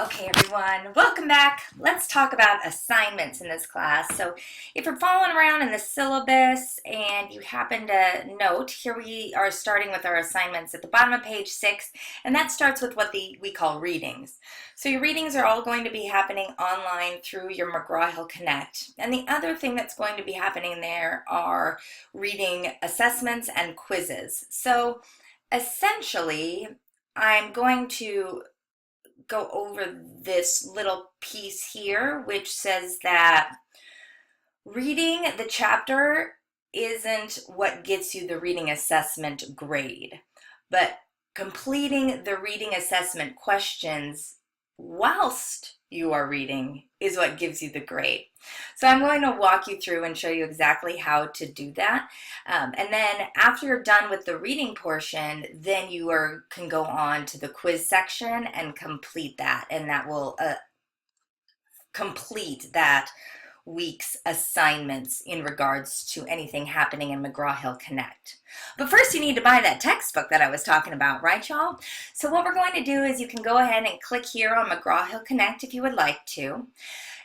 Okay, everyone, welcome back. Let's talk about assignments in this class. So if you're following around in the syllabus and you happen to note, here we are starting with our assignments at the bottom of page 6, and that starts with what we call readings. So your readings are all going to be happening online through your McGraw-Hill Connect. And the other thing that's going to be happening there are reading assessments and quizzes. So essentially, I'm going to go over this little piece here, which says that reading the chapter isn't what gets you the reading assessment grade, but completing the reading assessment questions whilst you are reading is what gives you the grade. So I'm going to walk you through and show you exactly how to do that. And then after you're done with the reading portion, then you can go on to the quiz section and complete that. And that will complete that week's assignments in regards to anything happening in McGraw-Hill Connect. But first you need to buy that textbook that I was talking about, right y'all? So what we're going to do is you can go ahead and click here on McGraw-Hill Connect if you would like to.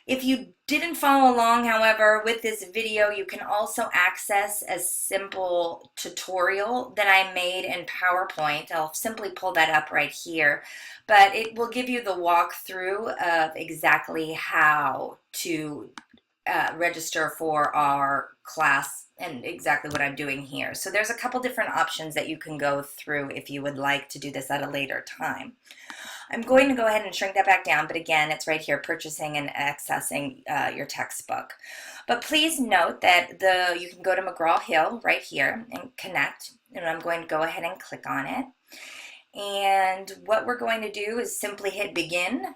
If you didn't follow along, however, with this video, you can also access a simple tutorial that I made in PowerPoint. I'll simply pull that up right here, but it will give you the walkthrough of exactly how to register for our class and exactly what I'm doing here. So there's a couple different options that you can go through if you would like to do this at a later time. I'm going to go ahead and shrink that back down, but again, it's right here, purchasing and accessing your textbook. But please note that you can go to McGraw-Hill right here and connect, and I'm going to go ahead and click on it. And what we're going to do is simply hit begin.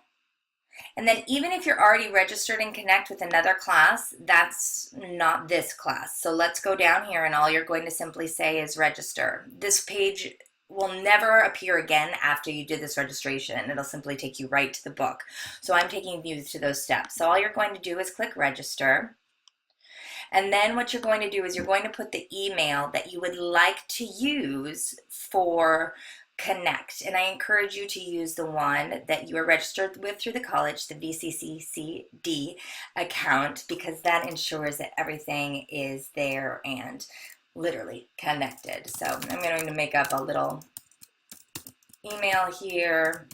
And then even if you're already registered in Connect with another class, that's not this class. So let's go down here, and all you're going to simply say is register. This page will never appear again after you did this registration. It'll simply take you right to the book. So I'm taking you to those steps. So all you're going to do is click register. And then what you're going to do is you're going to put the email that you would like to use for Connect. And I encourage you to use the one that you are registered with through the college, the VCCCD account, because that ensures that everything is there and literally connected. So I'm going to make up a little email here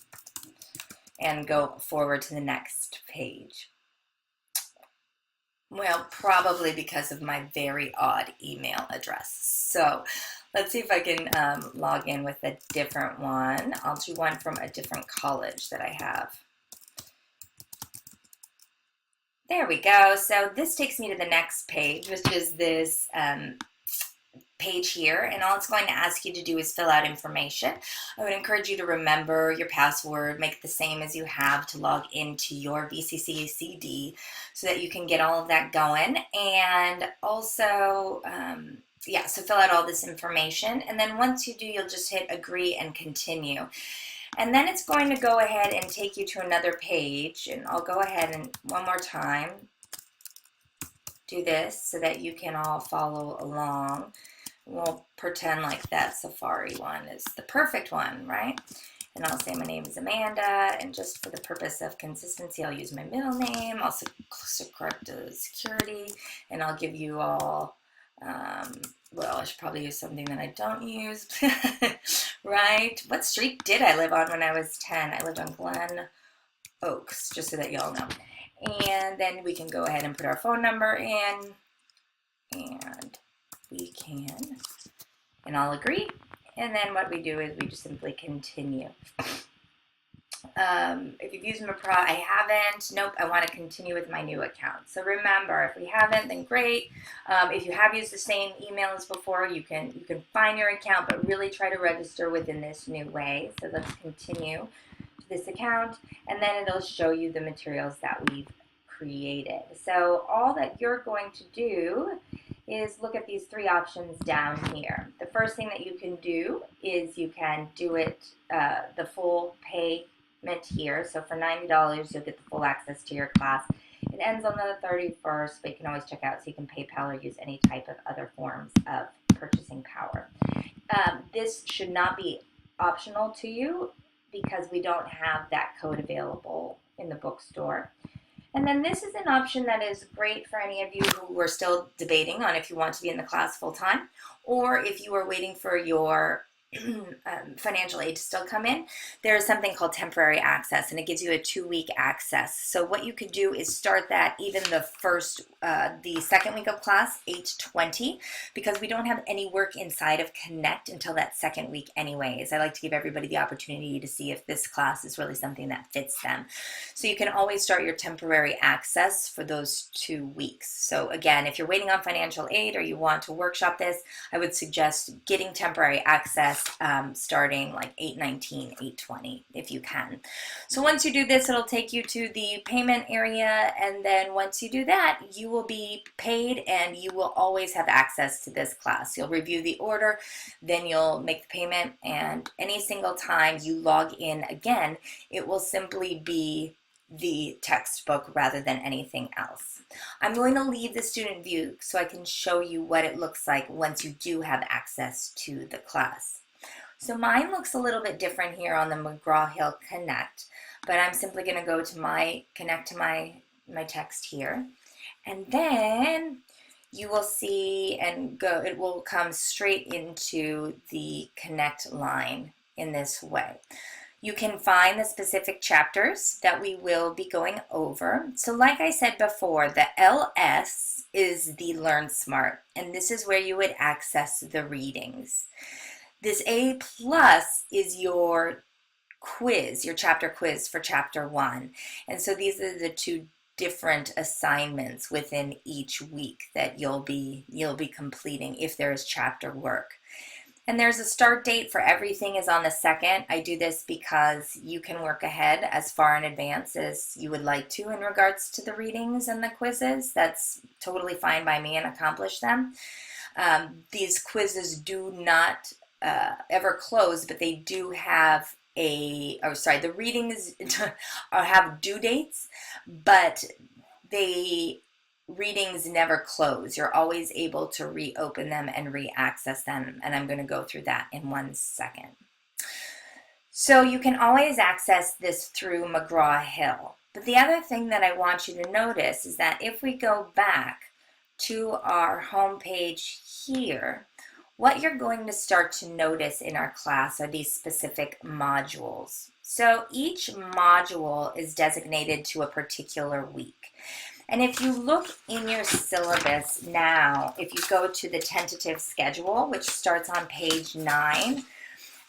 and go forward to the next page. Well, probably because of my very odd email address. So let's see if I can log in with a different one. I'll do one from a different college that I have. There we go. So this takes me to the next page, which is this page here, and all it's going to ask you to do is fill out information. I would encourage you to remember your password, make it the same as you have to log into your VCCCD so that you can get all of that going. And also, so fill out all this information, and then once you do, you'll just hit agree and continue. And then it's going to go ahead and take you to another page, and I'll go ahead and one more time do this so that you can all follow along. We'll pretend like that Safari one is the perfect one, right? And I'll say my name is Amanda, and just for the purpose of consistency, I'll use my middle name. I'll subscribe to security, and I'll give you all, well, I should probably use something that I don't use, right? What street did I live on when I was 10? I lived on Glen Oaks, just so that y'all know. And then we can go ahead and put our phone number in, and we can, and I'll agree. And then what we do is we just simply continue. If you've used McGraw, I haven't. Nope, I want to continue with my new account. So remember, if we haven't, then great. If you have used the same email as before, you can find your account, but really try to register within this new way. So let's continue to this account, and then it'll show you the materials that we've created. So all that you're going to do is look at these three options down here. The first thing that you can do is you can do it the full payment here. So for $90, you'll get the full access to your class. It ends on the 31st, but you can always check out so you can PayPal or use any type of other forms of purchasing power. This should not be optional to you. because we don't have that code available in the bookstore. And then this is an option that is great for any of you who are still debating on if you want to be in the class full time, or if you are waiting for your financial aid to still come in. There is something called temporary access, and it gives you a 2-week access. So what you could do is start that even the second week of class, 8:20, because we don't have any work inside of Connect until that second week anyways. I like to give everybody the opportunity to see if this class is really something that fits them. So you can always start your temporary access for those 2 weeks. So again, if you're waiting on financial aid or you want to workshop this, I would suggest getting temporary access starting like 8:19, 8:20 if you can. So once you do this, it'll take you to the payment area, and then once you do that, you will be paid and you will always have access to this class. You'll review the order, then you'll make the payment, and any single time you log in again, it will simply be the textbook rather than anything else. I'm going to leave the student view so I can show you what it looks like once you do have access to the class. So mine looks a little bit different here on the McGraw-Hill Connect, but I'm simply going to go to connect to my text here, and then you will see it will come straight into the Connect line in this way. You can find the specific chapters that we will be going over. So like I said before, the LS is the Learn Smart, and this is where you would access the readings. This A plus is your quiz, your chapter quiz for chapter 1. And so these are the 2 different assignments within each week that you'll be completing if there is chapter work. And there's a start date for everything is on the 2nd. I do this because you can work ahead as far in advance as you would like to in regards to the readings and the quizzes. That's totally fine by me and accomplish them. These quizzes do not ever close, but they do have the readings have due dates, but readings never close. You're always able to reopen them and re-access them, and I'm going to go through that in 1 second. So you can always access this through McGraw-Hill. But the other thing that I want you to notice is that if we go back to our home page here, what you're going to start to notice in our class are these specific modules. So each module is designated to a particular week. And if you look in your syllabus now, if you go to the tentative schedule, which starts on page 9,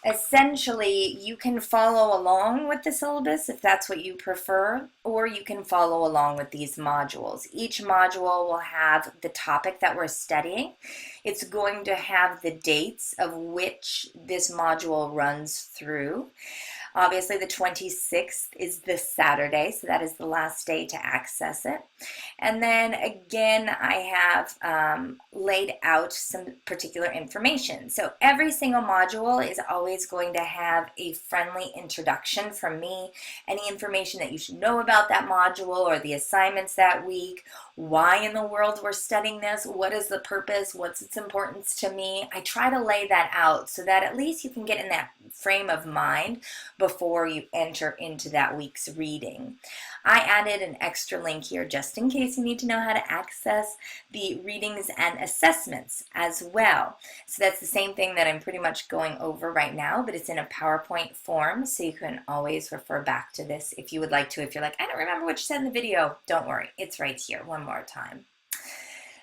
essentially you can follow along with the syllabus if that's what you prefer, or you can follow along with these modules. Each module will have the topic that we're studying. It's going to have the dates of which this module runs through. Obviously, the 26th is this Saturday, so that is the last day to access it. And then again, I have laid out some particular information. So every single module is always going to have a friendly introduction from me, any information that you should know about that module or the assignments that week, why in the world we're studying this, what is the purpose, what's its importance to me. I try to lay that out so that at least you can get in that frame of mind before you enter into that week's reading. I added an extra link here just in case you need to know how to access the readings and assessments as well. So that's the same thing that I'm pretty much going over right now, but it's in a PowerPoint form, so you can always refer back to this if you would like to. If you're like, I don't remember what you said in the video, don't worry, it's right here one more time.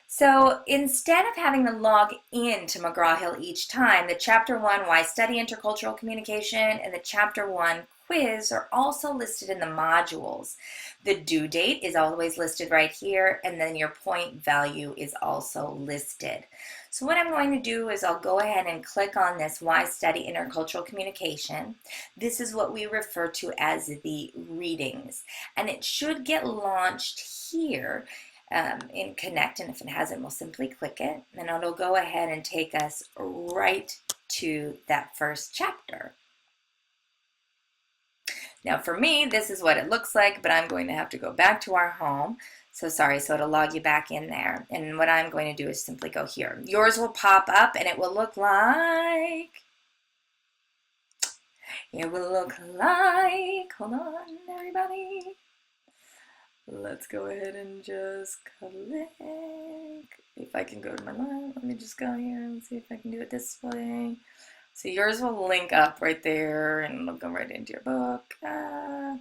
So instead of having to log in to McGraw-Hill each time, the Chapter 1 Why Study Intercultural Communication and the Chapter 1 quiz are also listed in the modules. The due date is always listed right here, and then your point value is also listed. So what I'm going to do is I'll go ahead and click on this Why Study Intercultural Communication. This is what we refer to as the readings, and it should get launched here in Connect, and if it hasn't, we'll simply click it, and it'll go ahead and take us right to that first chapter. Now for me, this is what it looks like, but I'm going to have to go back to our home. So it'll log you back in there. And what I'm going to do is simply go here. Yours will pop up and it will look like it will look like, hold on, everybody. Let's go ahead and just click. If I can go to my lab, let me just go here and see if I can do it this way. So yours will link up right there and it'll go right into your book. Aha!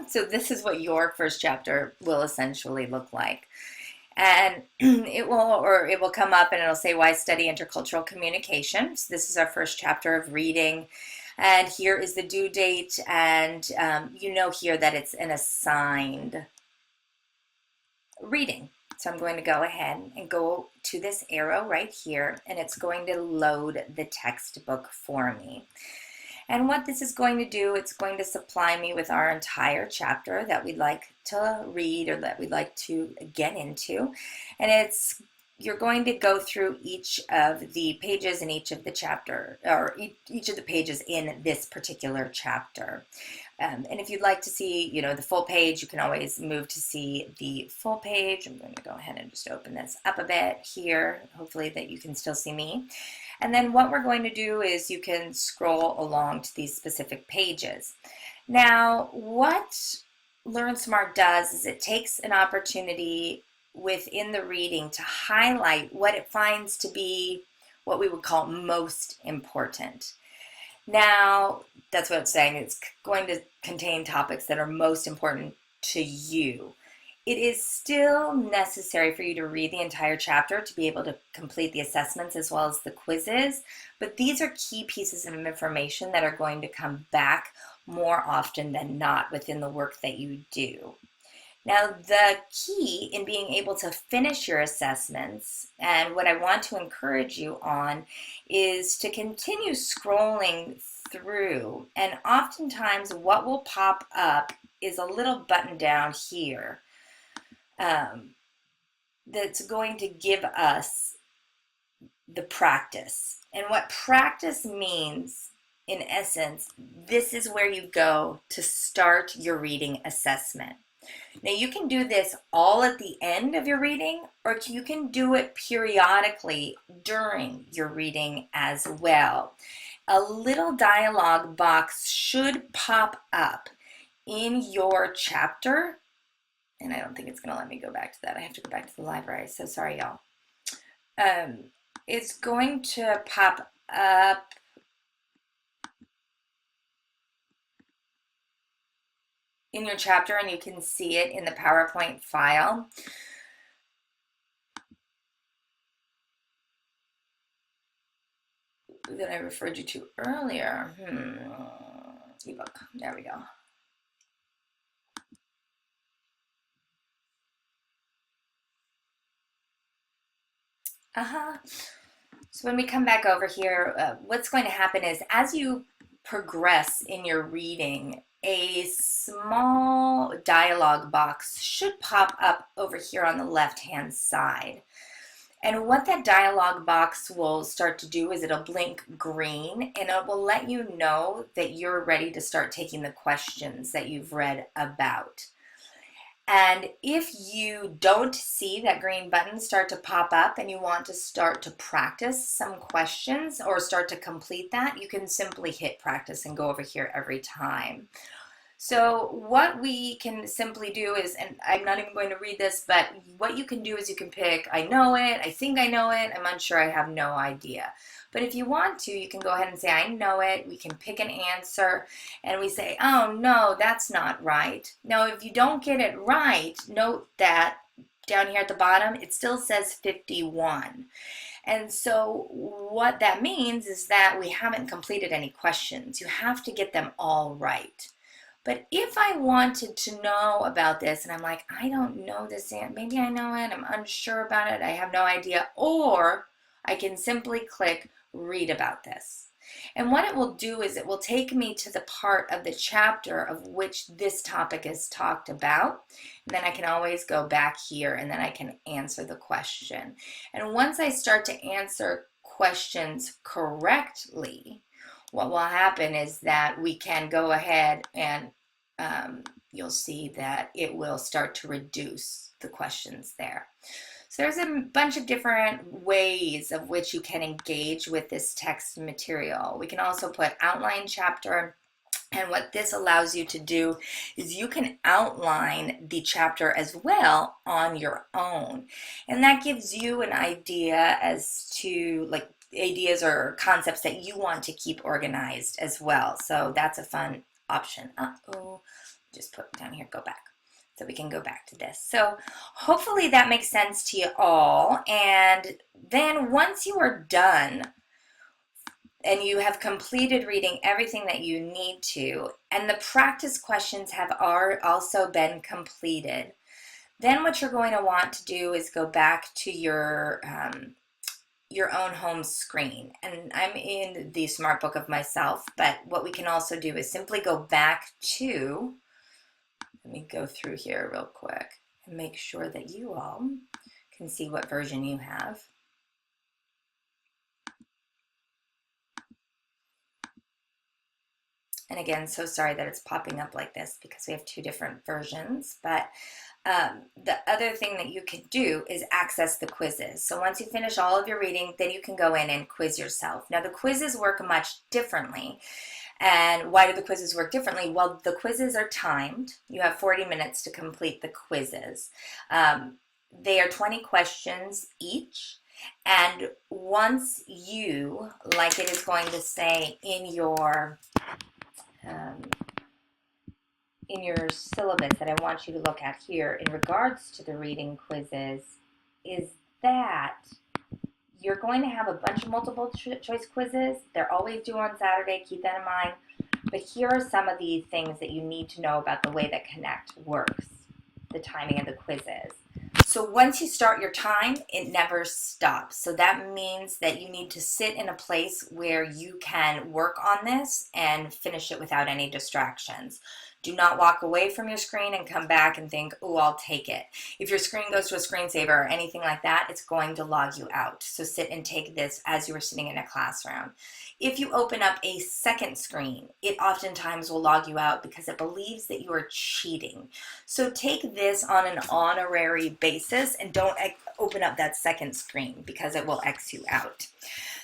So this is what your first chapter will essentially look like. And it will come up and it'll say why study intercultural communication. So this is our first chapter of reading. And here is the due date. And you know here that it's an assigned reading. So I'm going to go ahead and go to this arrow right here, and it's going to load the textbook for me. And what this is going to do, it's going to supply me with our entire chapter that we'd like to read or that we'd like to get into. And you're going to go through each of the pages in each of the chapter, or each of the pages in this particular chapter. And if you'd like to see, the full page, you can always move to see the full page. I'm going to go ahead and just open this up a bit here, hopefully that you can still see me. And then what we're going to do is you can scroll along to these specific pages. Now, what Learn Smart does is it takes an opportunity within the reading to highlight what it finds to be what we would call most important. Now, that's what it's saying. It's going to contain topics that are most important to you. It is still necessary for you to read the entire chapter to be able to complete the assessments as well as the quizzes, but these are key pieces of information that are going to come back more often than not within the work that you do. Now, the key in being able to finish your assessments, and what I want to encourage you on, is to continue scrolling through. And oftentimes what will pop up is a little button down here that's going to give us the practice. And what practice means, in essence, this is where you go to start your reading assessment. Now, you can do this all at the end of your reading, or you can do it periodically during your reading as well. A little dialogue box should pop up in your chapter, and I don't think it's going to let me go back to that. I have to go back to the library, so sorry, y'all. It's going to pop up in your chapter, and you can see it in the PowerPoint file. That I referred you to earlier. Ebook. There we go. So when we come back over here, what's going to happen is as you progress in your reading, a small dialogue box should pop up over here on the left-hand side. And what that dialogue box will start to do is it'll blink green, and it will let you know that you're ready to start taking the questions that you've read about. And if you don't see that green button start to pop up and you want to start to practice some questions or start to complete that, you can simply hit practice and go over here every time. So what we can simply do is, and I'm not even going to read this, but what you can do is you can pick, I know it, I think I know it, I'm unsure, I have no idea. But if you want to, you can go ahead and say, I know it. We can pick an answer, and we say, oh, no, that's not right. Now, if you don't get it right, note that down here at the bottom, it still says 51. And so what that means is that we haven't completed any questions. You have to get them all right. But if I wanted to know about this, and I'm like, I don't know this, maybe I know it, I'm unsure about it, I have no idea, or I can simply click read about this. And what it will do is it will take me to the part of the chapter of which this topic is talked about. And then I can always go back here and then I can answer the question. And once I start to answer questions correctly, what will happen is that we can go ahead and you'll see that it will start to reduce the questions there. So there's a bunch of different ways of which you can engage with this text material. We can also put outline chapter, and what this allows you to do is you can outline the chapter as well on your own. And that gives you an idea as to like ideas or concepts that you want to keep organized as well. So that's a fun option. Just put it down here, go back. So we can go back to this. So hopefully that makes sense to you all. And then once you are done and you have completed reading everything that you need to, and the practice questions have also been completed, then what you're going to want to do is go back to your own home screen. And I'm in the Smart Book of myself, but what we can also do is simply go back to, let me go through here real quick and make sure that you all can see what version you have. And again, so sorry that it's popping up like this because we have two different versions, but the other thing that you can do is access the quizzes. So once you finish all of your reading, then you can go in and quiz yourself. Now the quizzes work much differently. And why do the quizzes work differently? Well, the quizzes are timed. You have 40 minutes to complete the quizzes. They are 20 questions each. And once you, like it is going to say in your syllabus that I want you to look at here in regards to the reading quizzes, is that you're going to have a bunch of multiple choice quizzes. They're always due on Saturday, keep that in mind. But here are some of the things that you need to know about the way that Connect works, the timing of the quizzes. So once you start your time, it never stops. So that means that you need to sit in a place where you can work on this and finish it without any distractions. Do not walk away from your screen and come back and think, oh, I'll take it. If your screen goes to a screensaver or anything like that, it's going to log you out. So sit and take this as you are sitting in a classroom. If you open up a second screen, it oftentimes will log you out because it believes that you are cheating. So take this on an honorary basis and don't open up that second screen because it will X you out.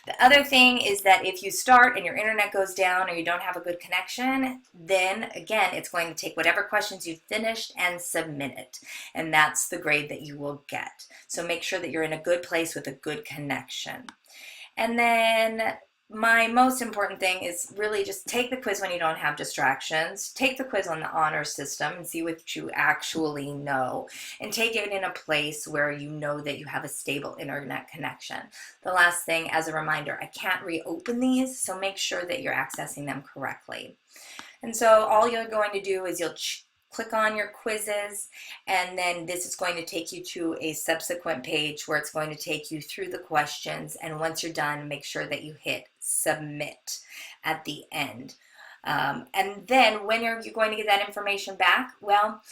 The other thing is that if you start and your internet goes down or you don't have a good connection, then again, it's going to take whatever questions you've finished and submit it. And that's the grade that you will get. So make sure that you're in a good place with a good connection. And then my most important thing is really just take the quiz when you don't have distractions. Take the quiz on the honor system and see what you actually know. And take it in a place where you know that you have a stable internet connection. The last thing, as a reminder, I can't reopen these, so make sure that you're accessing them correctly. And so all you're going to do is you'll click on your quizzes, and then this is going to take you to a subsequent page where it's going to take you through the questions. And once you're done, make sure that you hit submit at the end. And then when you're going to get that information back, well,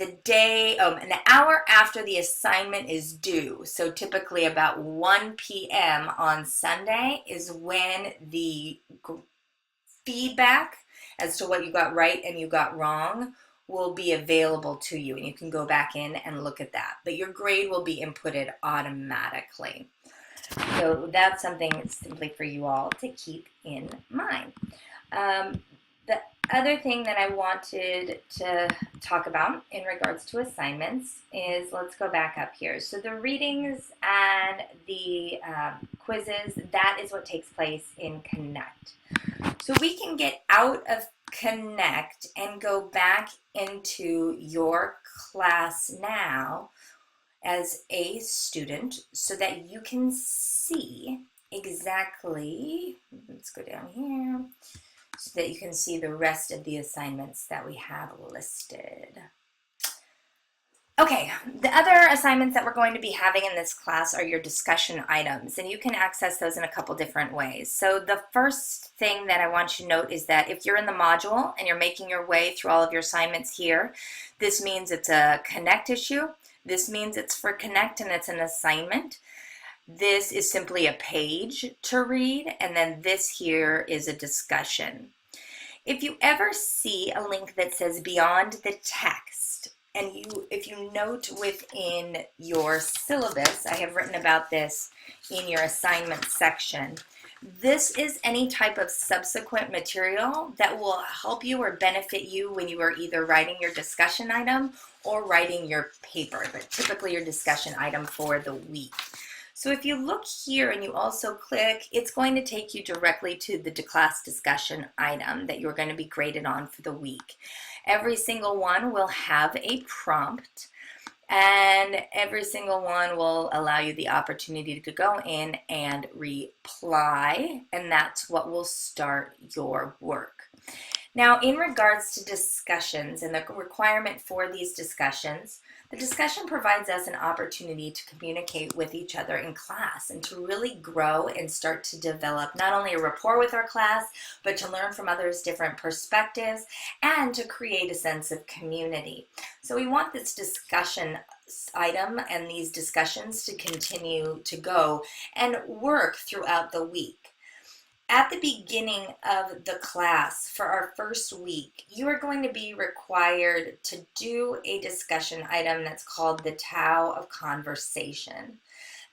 an hour after the assignment is due, so typically about 1 p.m. on Sunday is when the feedback as to what you got right and you got wrong will be available to you, and you can go back in and look at that. But your grade will be inputted automatically. So that's something simply for you all to keep in mind. The other thing that I wanted to talk about in regards to assignments is, let's go back up here. So the readings and the quizzes, that is what takes place in Connect. So we can get out of Connect and go back into your class now as a student so that you can see exactly, let's go down here, so that you can see the rest of the assignments that we have listed. Okay, the other assignments that we're going to be having in this class are your discussion items, and you can access those in a couple different ways. So the first thing that I want you to note is that if you're in the module and you're making your way through all of your assignments here, this means it's a Connect issue. This means it's for Connect and it's an assignment. This is simply a page to read, and then this here is a discussion. If you ever see a link that says Beyond the Text, And if you note within your syllabus, I have written about this in your assignment section. This is any type of subsequent material that will help you or benefit you when you are either writing your discussion item or writing your paper, but typically your discussion item for the week. So if you look here and you also click, it's going to take you directly to the class discussion item that you're going to be graded on for the week. Every single one will have a prompt, and every single one will allow you the opportunity to go in and reply, and that's what will start your work. Now, in regards to discussions and the requirement for these discussions, the discussion provides us an opportunity to communicate with each other in class and to really grow and start to develop not only a rapport with our class, but to learn from others' different perspectives and to create a sense of community. So we want this discussion item and these discussions to continue to go and work throughout the week. At the beginning of the class for our first week, you are going to be required to do a discussion item that's called the Tao of Conversation.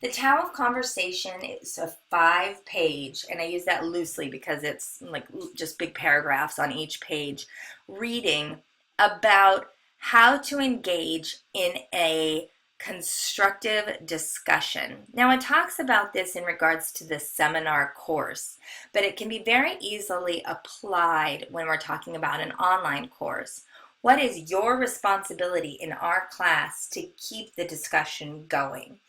The Tao of Conversation is a 5-page, and I use that loosely because it's like just big paragraphs on each page, reading about how to engage in a constructive discussion. Now, it talks about this in regards to the seminar course, but it can be very easily applied when we're talking about an online course. What is your responsibility in our class to keep the discussion going?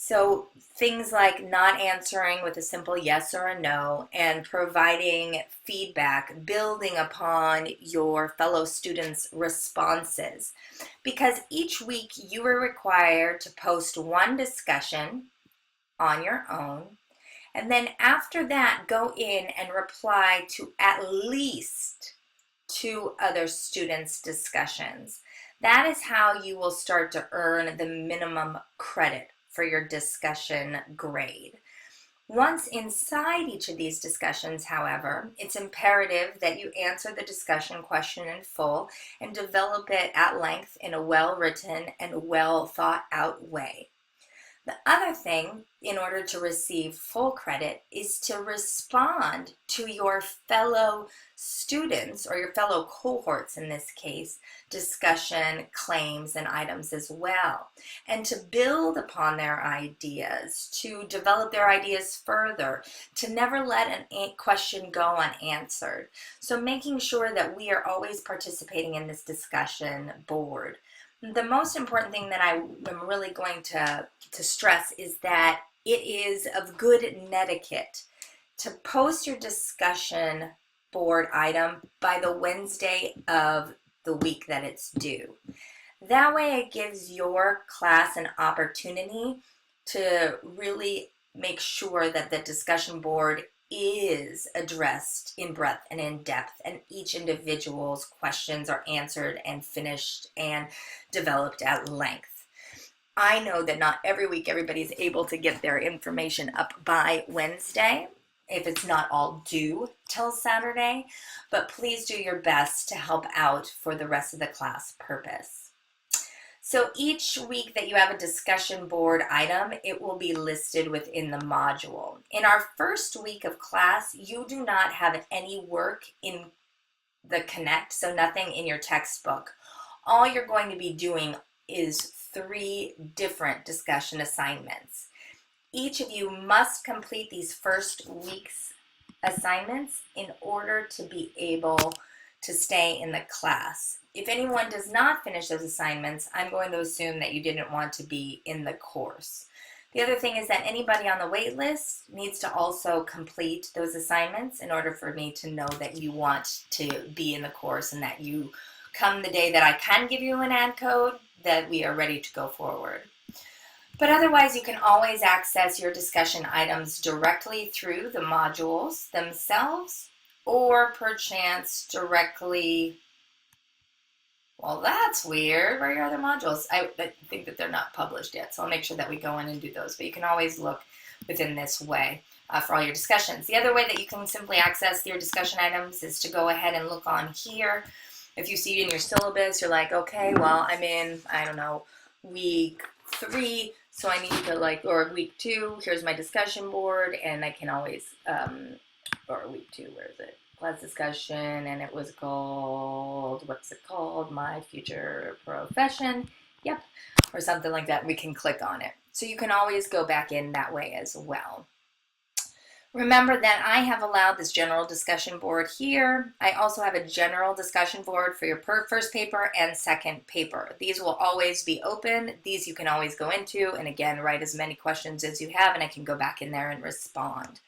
So things like not answering with a simple yes or a no and providing feedback, building upon your fellow students' responses. Because each week you are required to post one discussion on your own, and then after that go in and reply to at least 2 other students' discussions. That is how you will start to earn the minimum credit for your discussion grade. Once inside each of these discussions, however, it's imperative that you answer the discussion question in full and develop it at length in a well-written and well-thought-out way. The other thing, in order to receive full credit, is to respond to your fellow students, or your fellow cohorts in this case, discussion, claims, and items as well, and to build upon their ideas, to develop their ideas further, to never let a question go unanswered. So making sure that we are always participating in this discussion board. The most important thing that I am really going to stress is that it is of good netiquette to post your discussion board item by the Wednesday of the week that it's due. That way it gives your class an opportunity to really make sure that the discussion board is addressed in breadth and in depth, and each individual's questions are answered and finished and developed at length. I know that not every week everybody's able to get their information up by Wednesday, if it's not all due till Saturday, but please do your best to help out for the rest of the class purpose. So each week that you have a discussion board item, it will be listed within the module. In our first week of class, you do not have any work in the Connect, so nothing in your textbook. All you're going to be doing is 3 different discussion assignments. Each of you must complete these first week's assignments in order to be able to stay in the class. If anyone does not finish those assignments, I'm going to assume that you didn't want to be in the course. The other thing is that anybody on the wait list needs to also complete those assignments in order for me to know that you want to be in the course and that you come the day that I can give you an ad code, that we are ready to go forward. But otherwise, you can always access your discussion items directly through the modules themselves, or perchance directly. Well, that's weird. Where are your other modules? I think that they're not published yet, so I'll make sure that we go in and do those. But you can always look within this way for all your discussions. The other way that you can simply access your discussion items is to go ahead and look on here If you see in your syllabus, you're like, okay, well, I'm in, I don't know, week 3, so I need to like, or week 2, here's my discussion board, and I can always, or week 2, where is it? Class discussion, and it was called, what's it called? My future profession. Yep. Or something like that. We can click on it. So you can always go back in that way as well. Remember that I have allowed this general discussion board here. I also have a general discussion board for your first paper and second paper. These will always be open. These you can always go into, and again, write as many questions as you have, and I can go back in there and respond.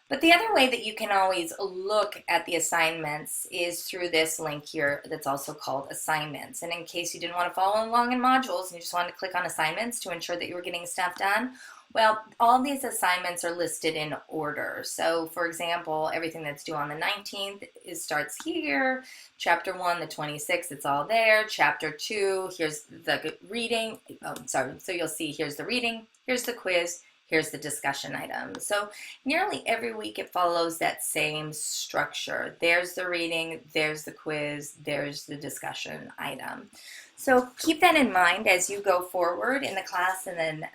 But the other way that you can always look at the assignments is through this link here that's also called assignments. And in case you didn't want to follow along in modules and you just wanted to click on assignments to ensure that you were getting stuff done, well, all these assignments are listed in order. So for example, everything that's due on the 19th starts here. Chapter 1, the 26th, it's all there. Chapter 2, here's the reading. So you'll see here's the reading, here's the quiz, here's the discussion item. So nearly every week it follows that same structure. There's the reading, there's the quiz, there's the discussion item. So keep that in mind as you go forward in the class, and then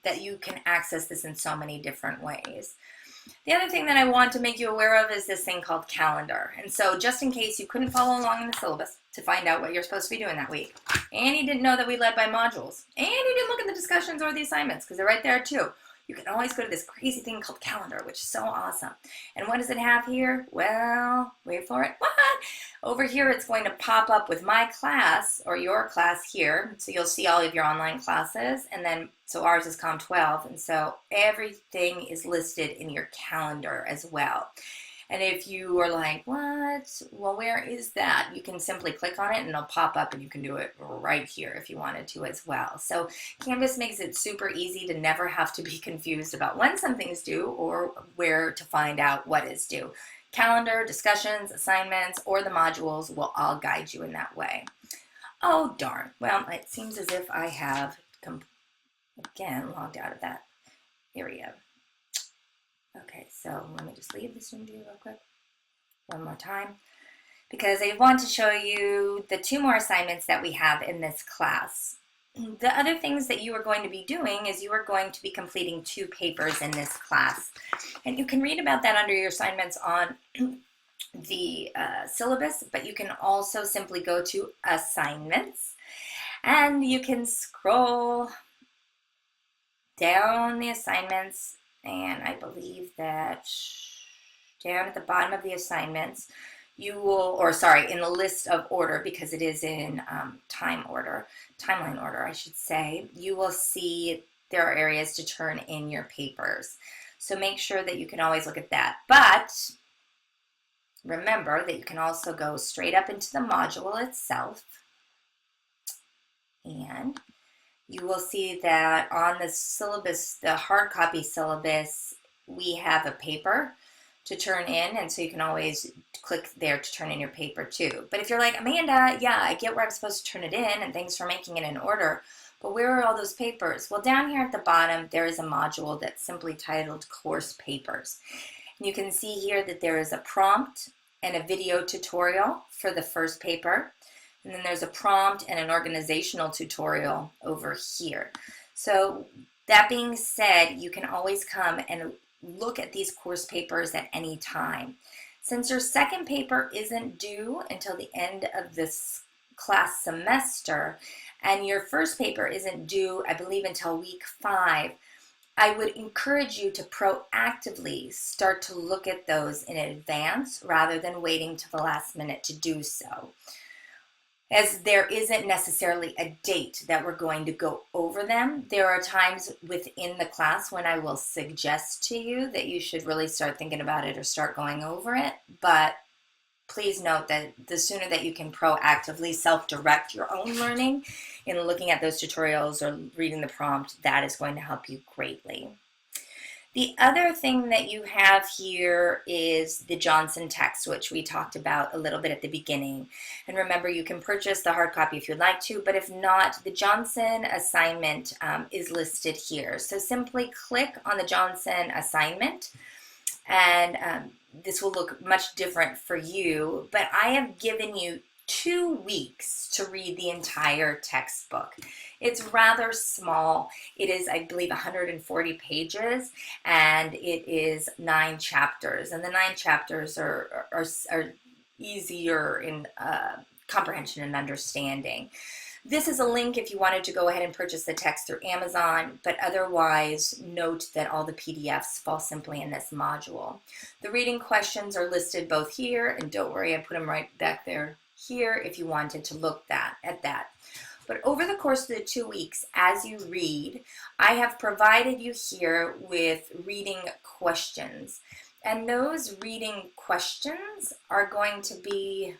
that you can access this in so many different ways. The other thing that I want to make you aware of is this thing called calendar. And so just in case you couldn't follow along in the syllabus to find out what you're supposed to be doing that week, and you didn't know that we led by modules, and you didn't look at the discussions or the assignments, because they're right there too, you can always go to this crazy thing called calendar, which is so awesome. And what does it have here? Well, wait for it. What? Over here, it's going to pop up with my class or your class here. So you'll see all of your online classes. And then, so ours is Com 12. And so everything is listed in your calendar as well. And if you are like, what? Well, where is that? You can simply click on it and it'll pop up, and you can do it right here if you wanted to as well. So Canvas makes it super easy to never have to be confused about when something is due or where to find out what is due. Calendar, discussions, assignments, or the modules will all guide you in that way. Oh, darn. Well, it seems as if I have, again, logged out of that area. Okay, so let me just leave this Zoom view real quick one more time, because I want to show you the 2 more assignments that we have in this class. The other things that you are going to be doing is you are going to be completing 2 papers in this class. And you can read about that under your assignments on the syllabus, but you can also simply go to assignments, and you can scroll down the assignments. And I believe that down at the bottom of the assignments, you will, or sorry, in the list of order, because it is in timeline order, I should say, you will see there are areas to turn in your papers. So make sure that you can always look at that. But remember that you can also go straight up into the module itself, and you will see that on the syllabus, the hard copy syllabus, we have a paper to turn in, and so you can always click there to turn in your paper too. But if you're like, Amanda, yeah, I get where I'm supposed to turn it in, and thanks for making it in order, but where are all those papers? Well, down here at the bottom, there is a module that's simply titled Course Papers. And you can see here that there is a prompt and a video tutorial for the first paper. And then there's a prompt and an organizational tutorial over here. So that being said, you can always come and look at these course papers at any time. Since your second paper isn't due until the end of this class semester, and your first paper isn't due, I believe, until week 5, I would encourage you to proactively start to look at those in advance rather than waiting to the last minute to do so, as there isn't necessarily a date that we're going to go over them. There are times within the class when I will suggest to you that you should really start thinking about it or start going over it, but please note that the sooner that you can proactively self-direct your own learning in looking at those tutorials or reading the prompt, that is going to help you greatly. The other thing that you have here is the Johnson text, which we talked about a little bit at the beginning. And remember, you can purchase the hard copy if you'd like to, but if not, the Johnson assignment is listed here. So simply click on the Johnson assignment, and this will look much different for you, but I have given you 2 weeks to read the entire textbook. It's rather small. It is, I believe, 140 pages, and it is 9 chapters. And the 9 chapters are easier in comprehension and understanding. This is a link if you wanted to go ahead and purchase the text through Amazon, but otherwise note that all the PDFs fall simply in this module. The reading questions are listed both here, and don't worry, I put them right back there here if you wanted to look at that. But over the course of the 2 weeks, as you read, I have provided you here with reading questions. And those reading questions are going to be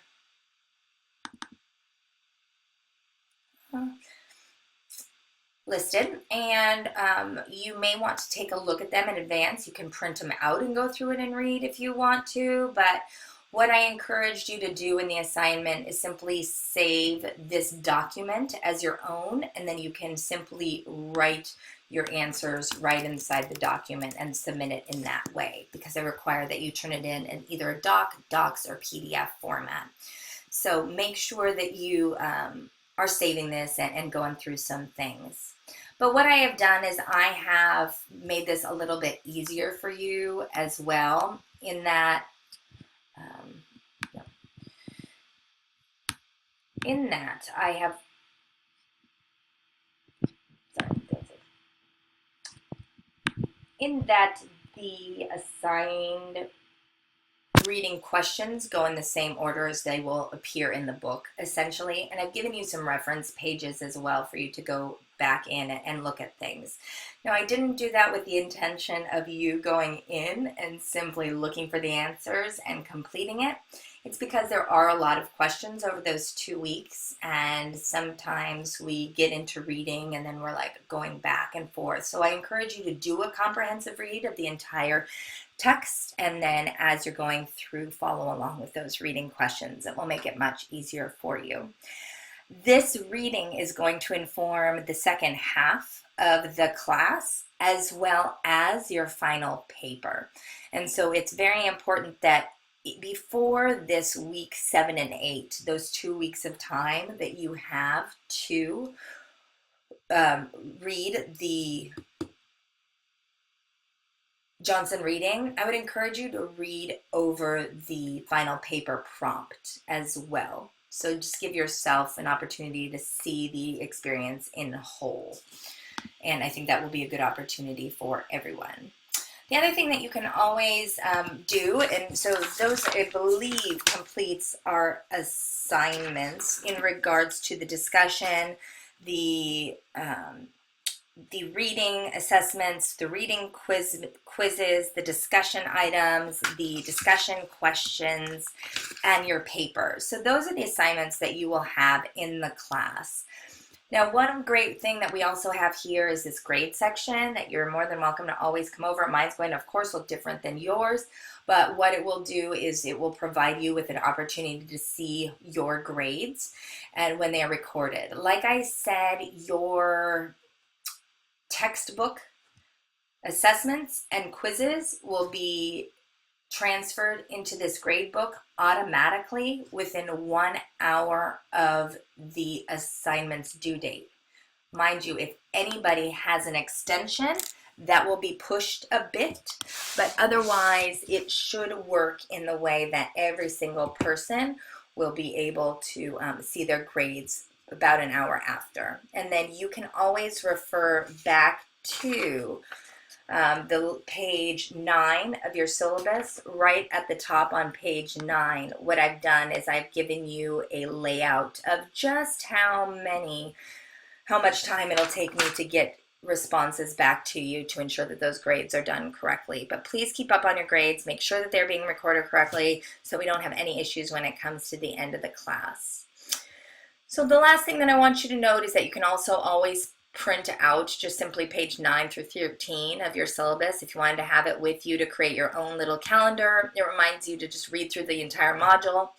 listed, and you may want to take a look at them in advance. You can print them out and go through it and read if you want to, but what I encouraged you to do in the assignment is simply save this document as your own, and then you can simply write your answers right inside the document and submit it in that way, because I require that you turn it in either a docs, or PDF format. So make sure that you are saving this and going through some things. But what I have done is I have made this a little bit easier for you as well, in that I have, in that the assigned reading questions go in the same order as they will appear in the book, essentially. And I've given you some reference pages as well for you to go back in and look at things. Now, I didn't do that with the intention of you going in and simply looking for the answers and completing it. It's because there are a lot of questions over those 2 weeks, and sometimes we get into reading and then we're like going back and forth. So I encourage you to do a comprehensive read of the entire text, and then as you're going through, follow along with those reading questions. It will make it much easier for you. This reading is going to inform the second half of the class as well as your final paper. And so it's very important that before this week 7 and 8, those 2 weeks of time that you have to read the Johnson reading, I would encourage you to read over the final paper prompt as well. So just give yourself an opportunity to see the experience in whole. And I think that will be a good opportunity for everyone. The other thing that you can always do, and so those, I believe, completes our assignments in regards to the discussion, the reading assessments, the reading quizzes, the discussion items, the discussion questions, and your paper. So those are the assignments that you will have in the class. Now, one great thing that we also have here is this grade section that you're more than welcome to always come over. Mine's going to, of course, look different than yours, but what it will do is it will provide you with an opportunity to see your grades and when they are recorded. Like I said, your textbook assessments and quizzes will be transferred into this grade book automatically within 1 hour of the assignment's due date. Mind you, if anybody has an extension, that will be pushed a bit, but otherwise it should work in the way that every single person will be able to see their grades about an hour after. And then you can always refer back to the page 9 of your syllabus. Right at the top on page 9, what I've done is I've given you a layout of just how much time it'll take me to get responses back to you to ensure that those grades are done correctly. But please keep up on your grades, make sure that they're being recorded correctly so we don't have any issues when it comes to the end of the class. So the last thing that I want you to note is that you can also always print out just simply page 9 through 13 of your syllabus if you wanted to have it with you to create your own little calendar. It reminds you to just read through the entire module,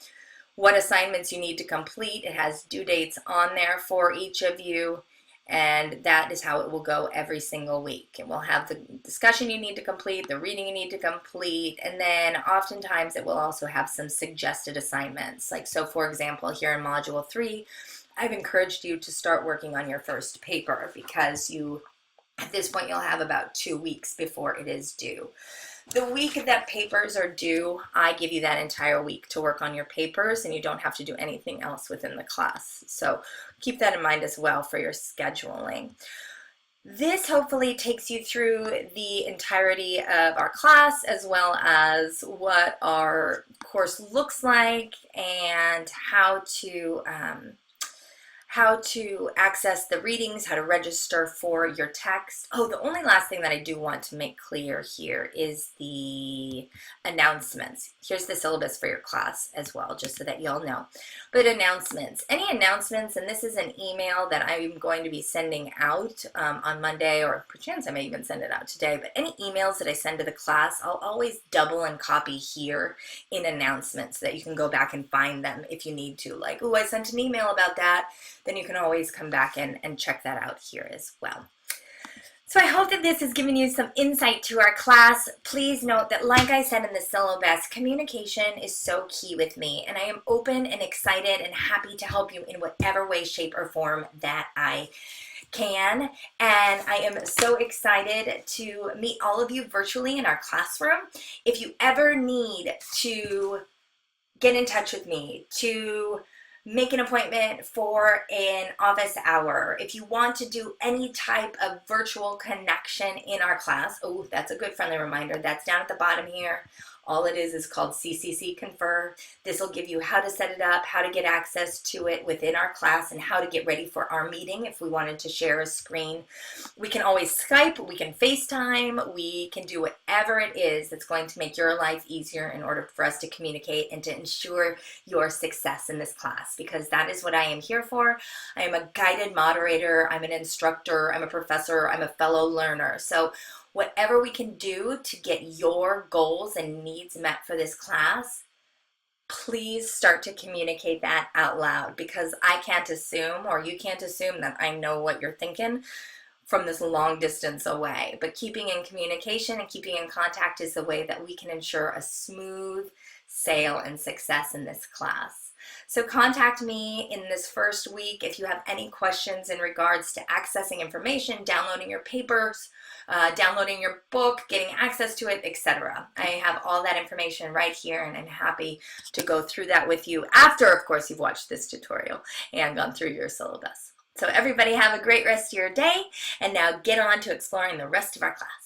what assignments you need to complete. It has due dates on there for each of you, And that is how it will go every single week. It will have the discussion you need to complete, the reading you need to complete, and then oftentimes it will also have some suggested assignments. Like, so for example, here in Module 3, I've encouraged you to start working on your first paper because at this point, you'll have about 2 weeks before it is due. The week that papers are due, I give you that entire week to work on your papers, and you don't have to do anything else within the class. So keep that in mind as well for your scheduling. This hopefully takes you through the entirety of our class, as well as what our course looks like and how to access the readings, how to register for your text. Oh, the only last thing that I do want to make clear here is the announcements. Here's the syllabus for your class as well, just so that y'all know. But announcements, any announcements, and this is an email that I'm going to be sending out on Monday, or perchance I may even send it out today, but any emails that I send to the class, I'll always double and copy here in announcements so that you can go back and find them if you need to. Like, oh, I sent an email about that. Then you can always come back and check that out here as well. So I hope that this has given you some insight to our class. Please note that, like I said in the syllabus, communication is so key with me, and I am open and excited and happy to help you in whatever way, shape, or form that I can. And I am so excited to meet all of you virtually in our classroom. If you ever need to get in touch with me, to make an appointment for an office hour, if you want to do any type of virtual connection in our class, oh, that's a good friendly reminder. That's down at the bottom here. All it is called CCC Confer. This will give you how to set it up, how to get access to it within our class, and how to get ready for our meeting if we wanted to share a screen. We can always Skype, we can FaceTime, we can do whatever it is that's going to make your life easier in order for us to communicate and to ensure your success in this class, because that is what I am here for. I am a guided moderator, I'm an instructor, I'm a professor, I'm a fellow learner. So whatever we can do to get your goals and needs met for this class, please start to communicate that out loud, because I can't assume, or you can't assume, that I know what you're thinking from this long distance away. But keeping in communication and keeping in contact is the way that we can ensure a smooth sail and success in this class. So contact me in this first week if you have any questions in regards to accessing information, downloading your papers, downloading your book, getting access to it, etc. I have all that information right here, and I'm happy to go through that with you after, of course, you've watched this tutorial and gone through your syllabus. So everybody have a great rest of your day, and now get on to exploring the rest of our class.